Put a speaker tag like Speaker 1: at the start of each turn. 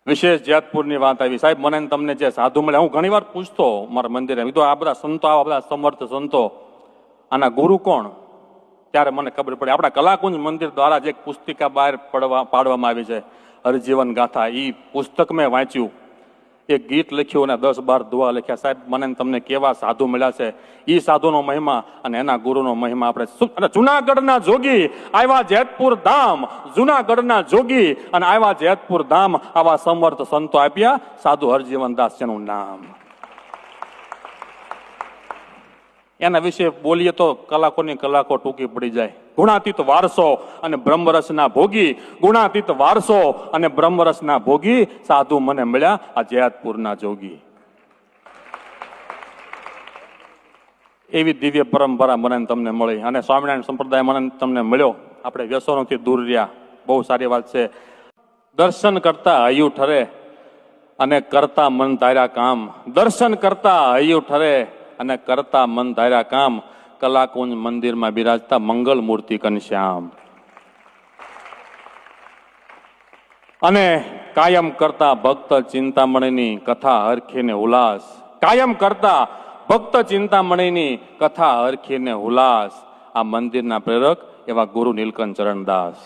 Speaker 1: વિશેષ જેતપુરની વાત આવી. સાહેબ, મને ને તમને જે સાધુ મળ્યા, હું ઘણી વાર પૂછતો મારા મંદિરે, તો આ બધા સંતો, આવા બધા સમર્થ સંતો, આના ગુરુ કોણ? ત્યારે મને ખબર પડી, આપણા કલાકુંજ મંદિર દ્વારા જે એક પુસ્તિકા બહાર પાડવામાં આવી છે, હરજીવન ગાથા, એ પુસ્તક મેં વાંચ્યું. એક ગીત લખ્યું અને 10-12 દુઆ લખ્યા. સાહેબ, મને ને તમને કેવા સાધુ મળ્યા છે, એ સાધુનો મહિમા અને એના ગુરુનો મહિમા આપણે. અને જુનાગઢના જોગી આવ્યા જેતપુર ધામ, જુનાગઢના જોગી અને આવ્યા જેતપુર ધામ, આવા સમર્થ સંતો આપ્યા સાધુ હરજીવનદાસ જેનું નામ. એના વિશે બોલીએ તો કલાકોની કલાકો ટૂંકી પડી જાય. ગુણાતીત વારસો અને બ્રહ્મરસના ભોગી, ગુણાતીત વારસો અને બ્રહ્મરસના ભોગી સાધુ મને મળ્યા આ જેતપુરના જોગી. એવી દિવ્ય પરંપરા મને તમને મળી અને સ્વામિનારાયણ સંપ્રદાય મને તમને મળ્યો. આપણે વ્યસનોથી દૂર રહ્યા, બહુ સારી વાત છે. દર્શન કરતા હૈયું ઠરે અને કરતા મન ધાર્યા કામ. દર્શન કરતા હૈયું ઠરે અને કરતા મન ધાર્યા કામ. કલાકુંજ મંદિરમાં બિરાજતા મંગલ મૂર્તિ ઘનશ્યામ. અને કાયમ કરતા ભક્ત ચિંતામણીની કથા હરખીને ઉલ્લાસ. કાયમ કરતા ભક્ત ચિંતામણીની કથા હરખીને ઉલ્લાસ. આ મંદિરના પ્રેરક એવા ગુરુ નીલકંઠ ચરણદાસ.